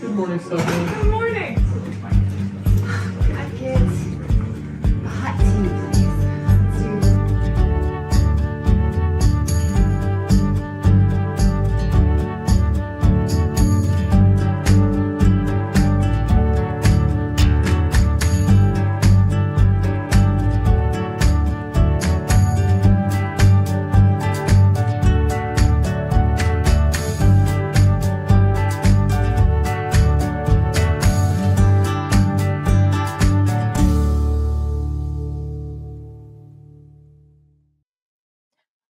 Good morning, Stephanie. Good morning. Hi, kids. A hot tea, please.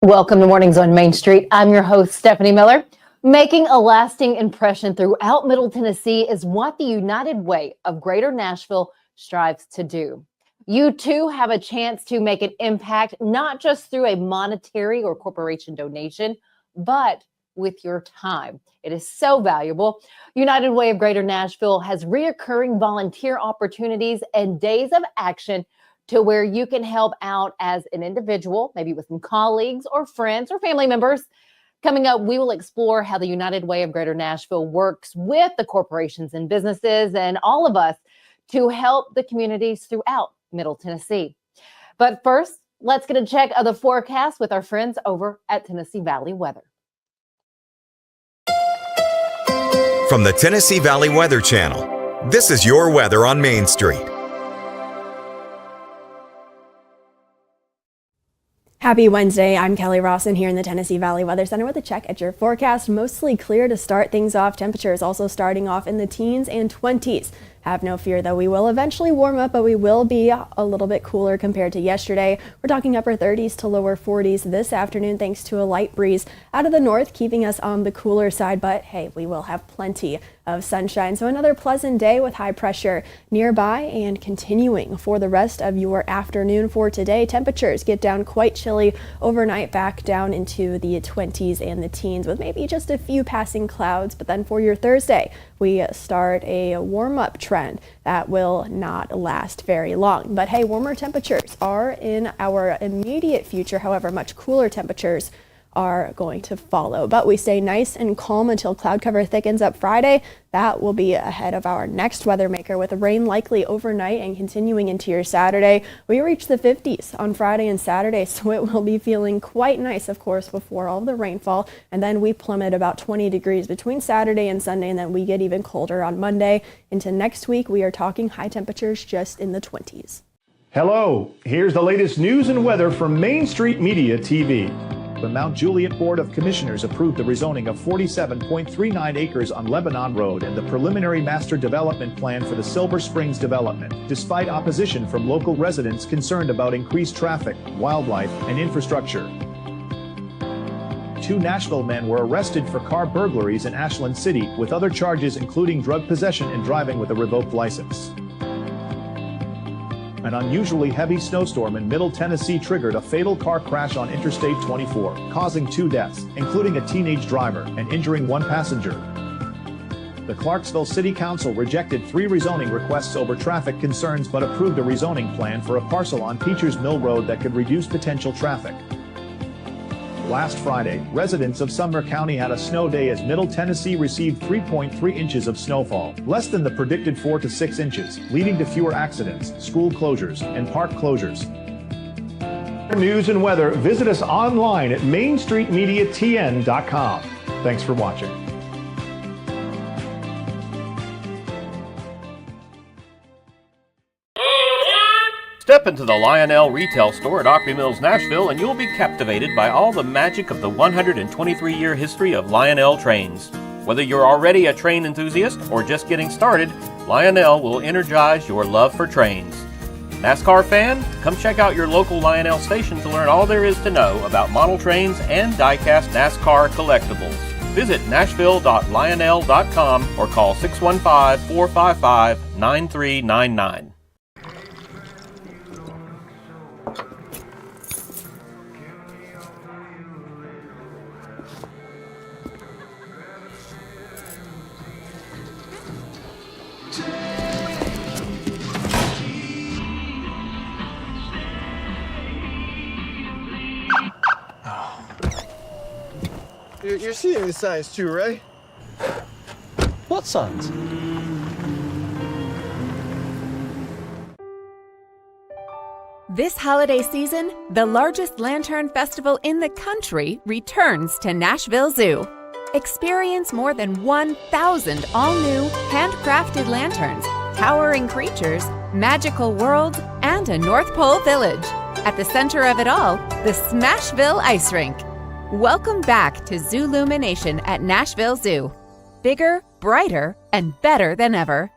Welcome to Mornings on Main Street. I'm your host, Stefanie Miller. Making a lasting impression throughout Middle Tennessee is what the United Way of Greater Nashville strives to do. You too have a chance to make an impact, not just through a monetary or corporation donation, but with your time. It is so valuable. United Way of Greater Nashville has reoccurring volunteer opportunities and days of action to where you can help out as an individual, maybe with some colleagues or friends or family members. Coming up, we will explore how the United Way of Greater Nashville works with the corporations and businesses and all of us to help the communities throughout Middle Tennessee. But first, let's get a check of the forecast with our friends over at Tennessee Valley Weather. From the Tennessee Valley Weather Channel, this is your weather on Main Street. Happy Wednesday. I'm Kelly Rawson here in the Tennessee Valley Weather Center with a check at your forecast. Mostly clear to start things off. Temperatures also starting off in the teens and 20s. Have no fear, though. We will eventually warm up, but we will be a little bit cooler compared to yesterday. We're talking upper 30s to lower 40s this afternoon, thanks to a light breeze out of the north, keeping us on the cooler side. But hey, we will have plenty of sunshine. So another pleasant day with high pressure nearby and continuing for the rest of your afternoon. For today, temperatures get down quite chilly overnight, back down into the 20s and the teens with maybe just a few passing clouds. But then for your Thursday, we start a warm-up trend that will not last very long. But hey, warmer temperatures are in our immediate future. However, much cooler temperatures are going to follow. But we stay nice and calm until cloud cover thickens up Friday. That will be ahead of our next weather maker, with rain likely overnight and continuing into your Saturday. We reach the 50s on Friday and Saturday, so it will be feeling quite nice, of course, before all the rainfall. And then we plummet about 20 degrees between Saturday and Sunday, and then we get even colder on Monday. Into next week, we are talking high temperatures just in the 20s. Hello, here's the latest news and weather from Main Street Media TV. The Mount Juliet Board of Commissioners approved the rezoning of 47.39 acres on Lebanon Road and the preliminary master development plan for the Silver Springs development, despite opposition from local residents concerned about increased traffic, wildlife, and infrastructure. 2 Nashville men were arrested for car burglaries in Ashland City, with other charges including drug possession and driving with a revoked license. An unusually heavy snowstorm in Middle Tennessee triggered a fatal car crash on Interstate 24, causing 2 deaths, including a teenage driver, and injuring 1 passenger. The Clarksville City Council rejected 3 rezoning requests over traffic concerns but approved a rezoning plan for a parcel on Peachers Mill Road that could reduce potential traffic. Last Friday, residents of Sumner County had a snow day as Middle Tennessee received 3.3 inches of snowfall, less than the predicted 4 to 6 inches, leading to fewer accidents, school closures, and park closures. For news and weather, visit us online at mainstreetmediatn.com. Thanks for watching. Step into the Lionel retail store at Opry Mills, Nashville, and you'll be captivated by all the magic of the 123-year history of Lionel trains. Whether you're already a train enthusiast or just getting started, Lionel will energize your love for trains. NASCAR fan? Come check out your local Lionel station to learn all there is to know about model trains and die-cast NASCAR collectibles. Visit nashville.lionel.com or call 615-455-9399. You're seeing the signs too, right? What signs? This holiday season, the largest lantern festival in the country returns to Nashville Zoo. Experience more than 1,000 all-new, handcrafted lanterns, towering creatures, magical worlds, and a North Pole village. At the center of it all, the Smashville Ice Rink. Welcome back to Zoolumination at Nashville Zoo. Bigger, brighter, and better than ever.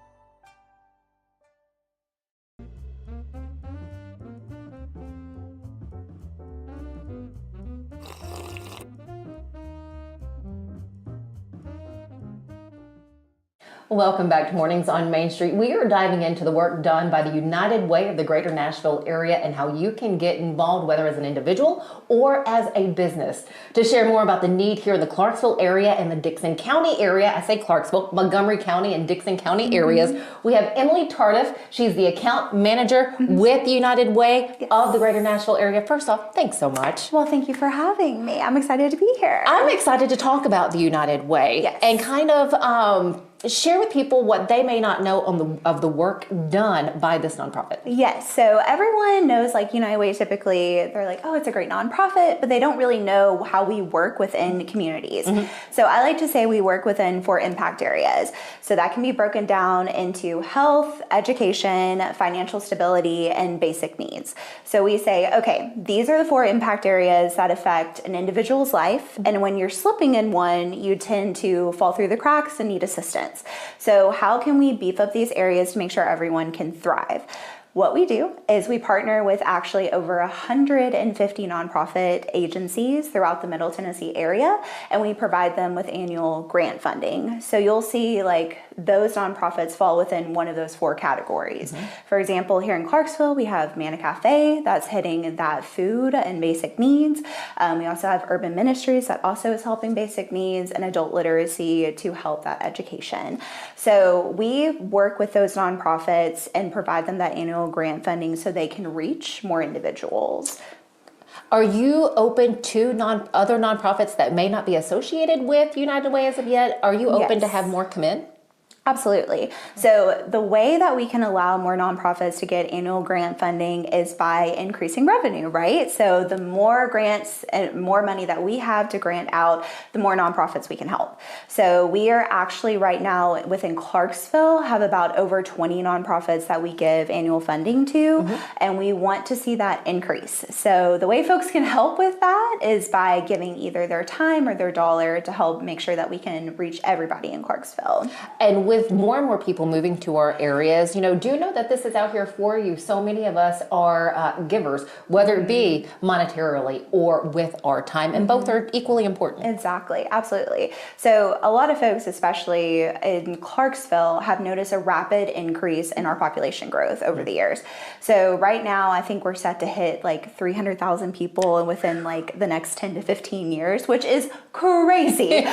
Welcome back to Mornings on Main Street. We are diving into the work done by the United Way of the Greater Nashville area and how you can get involved, whether as an individual or as a business. To share more about the need here in the Clarksville area and the Dixon County area, I say Clarksville, Montgomery County and Dixon County areas, we have Emily Tardif. She's the account manager with the United Way of the Greater Nashville area. First off, thanks so much. Well, thank you for having me. I'm excited to be here. I'm excited to talk about the United Way and kind of share with people what they may not know of the work done by this nonprofit. Yes, so everyone knows, like, United Way, typically they're like, oh, it's a great nonprofit, but they don't really know how we work within communities. So I like to say we work within 4 impact areas. So that can be broken down into health, education, financial stability, and basic needs. So we say, okay, these are the 4 impact areas that affect an individual's life. And when you're slipping in one, you tend to fall through the cracks and need assistance. So how can we beef up these areas to make sure everyone can thrive? What we do is we partner with actually over 150 nonprofit agencies throughout the Middle Tennessee area, and we provide them with annual grant funding. So you'll see like those nonprofits fall within one of those 4 categories. For example, here in Clarksville, we have Manna Cafe that's hitting that food and basic needs. We also have Urban Ministries that also is helping basic needs, and adult literacy to help that education. So we work with those nonprofits and provide them that annual grant funding so they can reach more individuals. Are you open to other nonprofits that may not be associated with United Way as of yet? Are you open to have more come in? Absolutely. So the way that we can allow more nonprofits to get annual grant funding is by increasing revenue, right? So the more grants and more money that we have to grant out, the more nonprofits we can help. So we are actually right now within Clarksville have about over 20 nonprofits that we give annual funding to, and we want to see that increase. So the way folks can help with that is by giving either their time or their dollar to help make sure that we can reach everybody in Clarksville. And with more and more people moving to our areas, do you know that this is out here for you? So many of us are givers, whether it be monetarily or with our time, and both are equally important. Exactly, absolutely. So a lot of folks, especially in Clarksville, have noticed a rapid increase in our population growth over the years. So right now, I think we're set to hit like 300,000 people within like the next 10 to 15 years, which is crazy.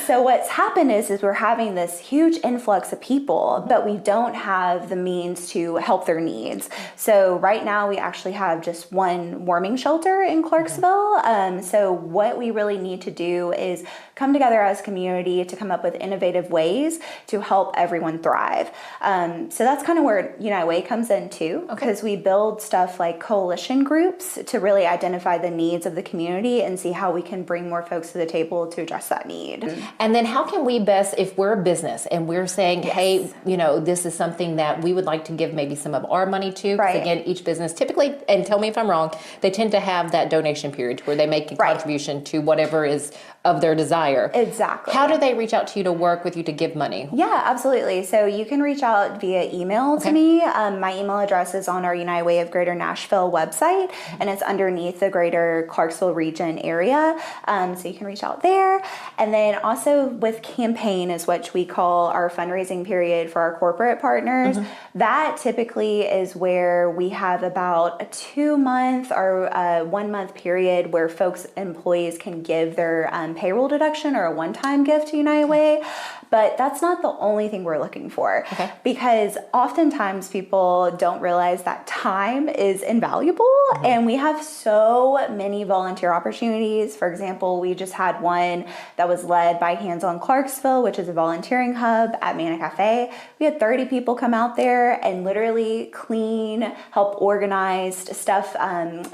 So what's happened is we're having this huge influx of people, but we don't have the means to help their needs. So right now we actually have just one warming shelter in Clarksville. So what we really need to do is come together as a community to come up with innovative ways to help everyone thrive. So that's kind of where United Way comes in too, because we build stuff like coalition groups to really identify the needs of the community and see how we can bring more folks to the table to address that need. And then how can we best, if we're a business and we're saying, hey, this is something that we would like to give maybe some of our money to, because again, each business typically, and tell me if I'm wrong, they tend to have that donation period where they make a contribution to whatever is of their desire. Exactly. How do they reach out to you to work with you to give money? Yeah, absolutely. So you can reach out via email to me. My email address is on our United Way of Greater Nashville website, and it's underneath the Greater Clarksville region area. So you can reach out there. And then also with campaign is what we call our fundraising period for our corporate partners. That typically is where we have about a 2-month or 1 month period where folks, employees can give their payroll deduction or a one-time gift to United Way. But that's not the only thing we're looking for, because oftentimes people don't realize that time is invaluable, and we have so many volunteer opportunities. For example, we just had one that was led by Hands on Clarksville, which is a volunteering hub at Mana Cafe. We had 30 people come out there and literally clean, help organize stuff,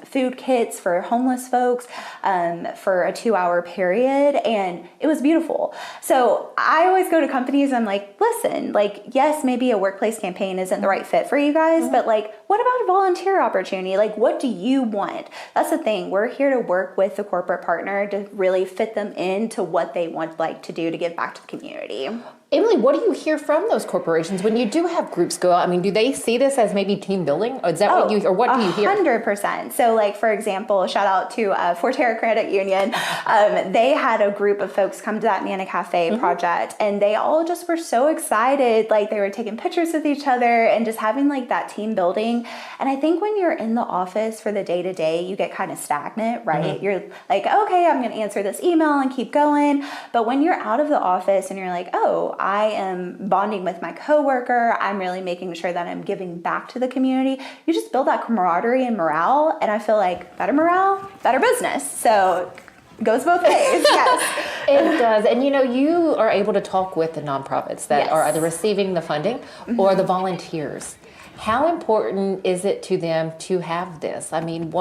food kits for homeless folks for a 2-hour period, and it was beautiful. So I always go to companies and I'm like, listen, like, yes, maybe a workplace campaign isn't the right fit for you guys, but like, what about a volunteer opportunity? Like, what do you want? That's the thing. We're here to work with the corporate partner to really fit them into what they want like to do to give back to the community. Emily, what do you hear from those corporations when you do have groups go out? I mean, do they see this as maybe team building? Or is that what do you hear? 100%. So like, for example, shout out to Forterra Credit Union. They had a group of folks come to that Mana Cafe project, and they all just were so excited. Like, they were taking pictures with each other and just having like that team building. And I think when you're in the office for the day to day, you get kind of stagnant, right? You're like, okay, I'm going to answer this email and keep going. But when you're out of the office and you're like, oh, I am bonding with my coworker, I'm really making sure that I'm giving back to the community, you just build that camaraderie and morale. And I feel like better morale, better business. So it goes both ways. Yes, it does. And you know, you are able to talk with the nonprofits that are either receiving the funding or the volunteers. How important is it to them to have this? I mean,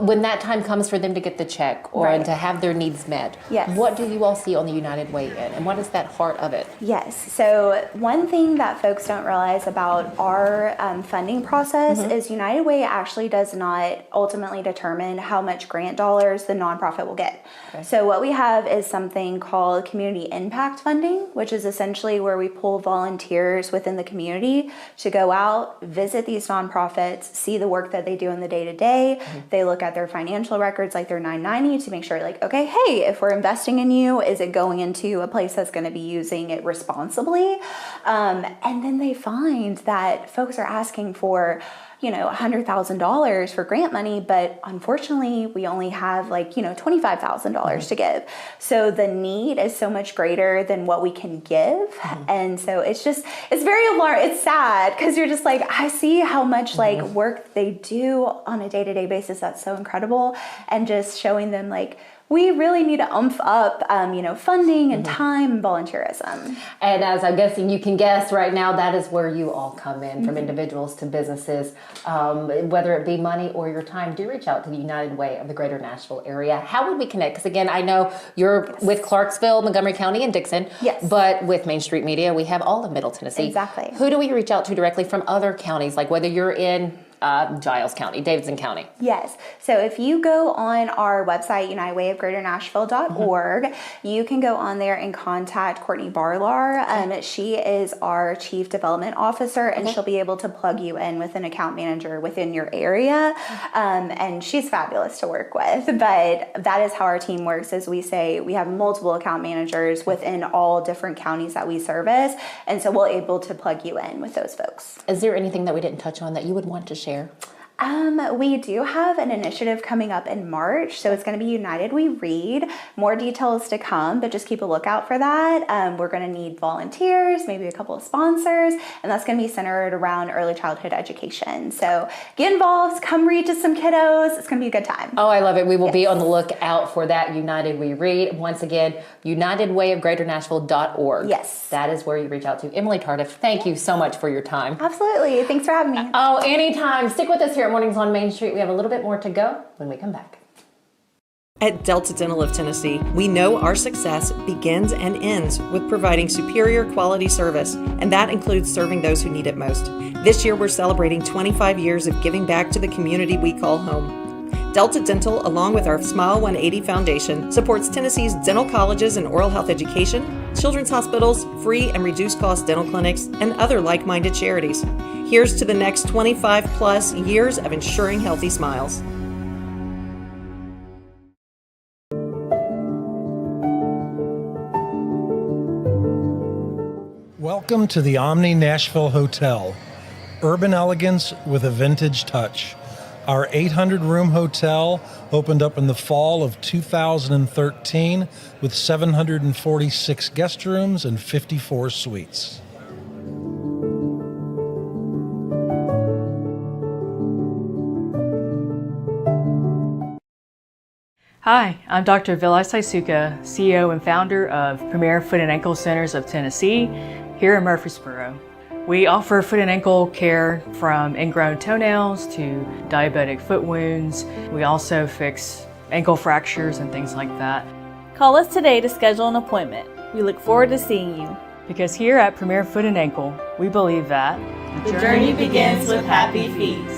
when that time comes for them to get the check or to have their needs met, what do you all see on the United Way in, and what is that heart of it? Yes, so one thing that folks don't realize about our funding process is United Way actually does not ultimately determine how much grant dollars the nonprofit will get. So what we have is something called community impact funding, which is essentially where we pull volunteers within the community to go out, visit these nonprofits, see the work that they do in the day-to-day. They look at their financial records, like their 990, to make sure, like, okay, hey, if we're investing in you, is it going into a place that's going to be using it responsibly? And then they find that folks are asking for, you know, $100,000 for grant money, but unfortunately we only have like, you know, $25,000 to give. So the need is so much greater than what we can give. And so it's very alarming. It's sad because you're just like, I see how much like work they do on a day-to-day basis. That's so incredible. And just showing them like, we really need to umph up, you know, funding and time and volunteerism. And as I'm guessing you can guess right now, that is where you all come in, from individuals to businesses, whether it be money or your time. Do reach out to the United Way of the Greater Nashville area. How would we connect? Because again, I know you're with Clarksville, Montgomery County, and Dixon. Yes. But with Main Street Media, we have all of Middle Tennessee. Exactly. Who do we reach out to directly from other counties, like whether you're in Giles County, Davidson County? Yes. So if you go on our website, unitedwayofgreaternashville.org, you can go on there and contact Courtney Barlar. She is our Chief Development Officer, and she'll be able to plug you in with an account manager within your area. And she's fabulous to work with. But that is how our team works. As we say, we have multiple account managers within all different counties that we service. And so we're able to plug you in with those folks. Is there anything that we didn't touch on that you would want to share? We do have an initiative coming up in March, so it's going to be United We Read. More details to come, but just keep a lookout for that. We're going to need volunteers, maybe a couple of sponsors, and that's going to be centered around early childhood education. So get involved, come read to some kiddos. It's going to be a good time. Oh, I love it. We will be on the lookout for that United We Read. Once again, unitedwayofgreaternashville.org. Yes. That is where you reach out to. Emily Tardif, thank you so much for your time. Absolutely. Thanks for having me. Oh, anytime. Stick with us here. Mornings on Main Street. We have a little bit more to go when we come back. At Delta Dental of Tennessee, we know our success begins and ends with providing superior quality service, and that includes serving those who need it most. This year, we're celebrating 25 years of giving back to the community we call home. Delta Dental, along with our Smile 180 Foundation, supports Tennessee's dental colleges and oral health education, children's hospitals, free and reduced cost dental clinics, and other like-minded charities. Here's to the next 25 plus years of ensuring healthy smiles. Welcome to the Omni Nashville Hotel. Urban elegance with a vintage touch. Our 800-room hotel opened up in the fall of 2013 with 746 guest rooms and 54 suites. Hi, I'm Dr. Vilay Saisuka, CEO and founder of Premier Foot and Ankle Centers of Tennessee here in Murfreesboro. We offer foot and ankle care from ingrown toenails to diabetic foot wounds. We also fix ankle fractures and things like that. Call us today to schedule an appointment. We look forward to seeing you. Because here at Premier Foot and Ankle, we believe that the journey begins with happy feet.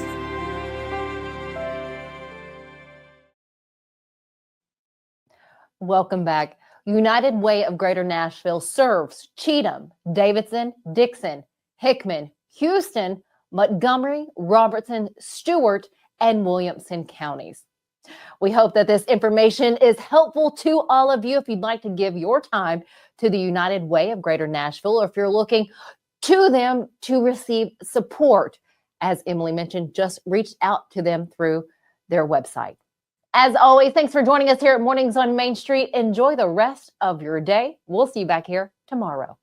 Welcome back. United Way of Greater Nashville serves Cheatham, Davidson, Dixon, Hickman, Houston, Montgomery, Robertson, Stewart, and Williamson counties. We hope that this information is helpful to all of you. If you'd like to give your time to the United Way of Greater Nashville, or if you're looking to them to receive support, as Emily mentioned, just reach out to them through their website. As always, thanks for joining us here at Mornings on Main Street. Enjoy the rest of your day. We'll see you back here tomorrow.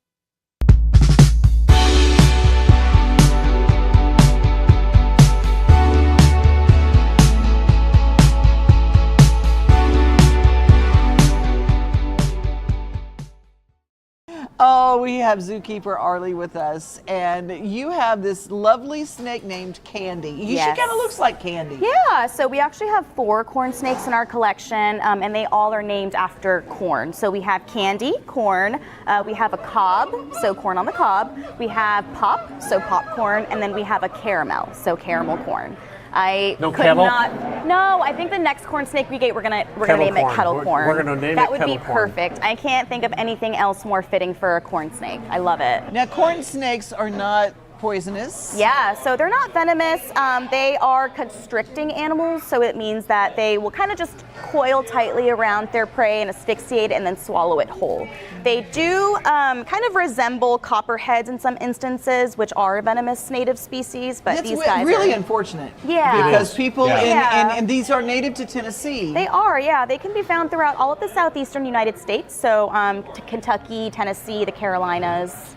Oh, we have zookeeper Arlie with us, and you have this lovely snake named Candy. She kind of looks like Candy. Yeah, so we actually have 4 corn snakes in our collection, and they all are named after corn. So we have Candy, corn, we have a cob, so corn on the cob, we have pop, so popcorn, and then we have a caramel, so caramel corn. No kettle? No, I think the next corn snake we get, we're gonna name it kettle corn. We're gonna name that it would kettle be corn. perfect. I can't think of anything else more fitting for a corn snake. I love it. Now, corn snakes are not poisonous. Yeah, so they're not venomous. They are constricting animals, so it means that they will kind of just coil tightly around their prey and asphyxiate and then swallow it whole. They do kind of resemble copperheads in some instances, which are a venomous native species, but That's these guys really are unfortunate. Yeah. Because people Yeah. and these are native to Tennessee. They are, yeah. They can be found throughout all of the southeastern United States, so Kentucky, Tennessee, the Carolinas.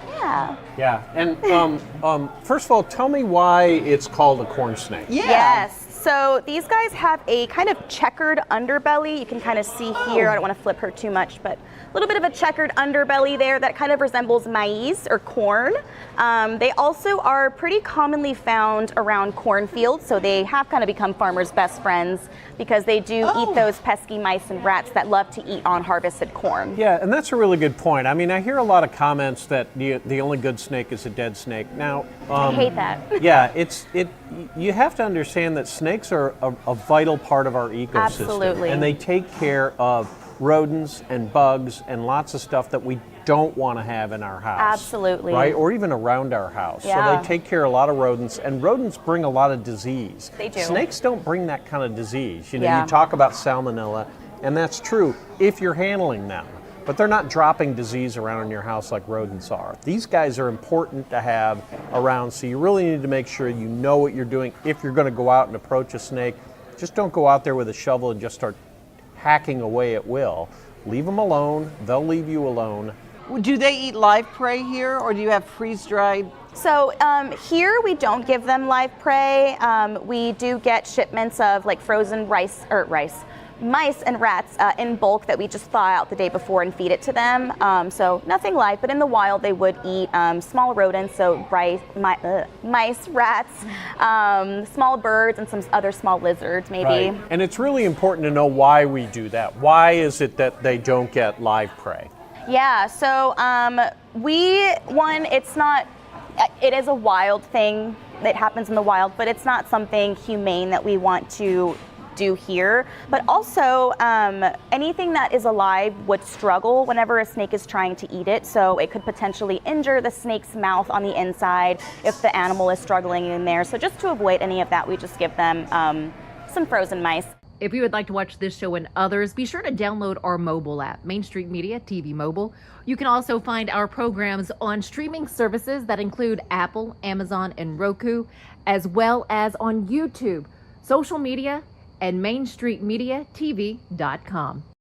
Yeah. Yeah, and first of all, tell me why it's called a corn snake. Yeah. Yes. So these guys have a kind of checkered underbelly. You can kind of see here, I don't want to flip her too much, but a little bit of a checkered underbelly there that kind of resembles maize or corn. They also are pretty commonly found around cornfields, so they have kind of become farmers' best friends because they do eat those pesky mice and rats that love to eat on harvested corn. Yeah, and that's a really good point. I mean, I hear a lot of comments that the only good snake is a dead snake. Now, I hate that. Yeah, you have to understand that snakes are a vital part of our ecosystem. Absolutely. And they take care of rodents and bugs and lots of stuff that we don't want to have in our house. Absolutely. Right? Or even around our house. Yeah. So they take care of a lot of rodents, and rodents bring a lot of disease. They do. Snakes don't bring that kind of disease. You know, Yeah. you talk about salmonella, and that's true if you're handling them. But they're not dropping disease around in your house like rodents are. These guys are important to have around, so you really need to make sure you know what you're doing. If you're going to go out and approach a snake, just don't go out there with a shovel and just start hacking away at will. Leave them alone. They'll leave you alone. Do they eat live prey here, or do you have freeze-dried? So here we don't give them live prey. We do get shipments of like frozen mice and rats in bulk that we just thaw out the day before and feed it to them. So nothing live, but in the wild they would eat small rodents, so mice, rats, small birds, and some other small lizards maybe. Right. And it's really important to know why we do that. Why is it that they don't get live prey? Yeah, so it is a wild thing that happens in the wild, but it's not something humane that we want to do here. But also, anything that is alive would struggle whenever a snake is trying to eat it, so it could potentially injure the snake's mouth on the inside if the animal is struggling in there. So just to avoid any of that, we just give them some frozen mice. If you would like to watch this show and others, be sure to download our mobile app, Main Street Media TV Mobile. You can also find our programs on streaming services that include Apple, Amazon, and Roku, as well as on YouTube, social media, and MainStreetMediaTV.com.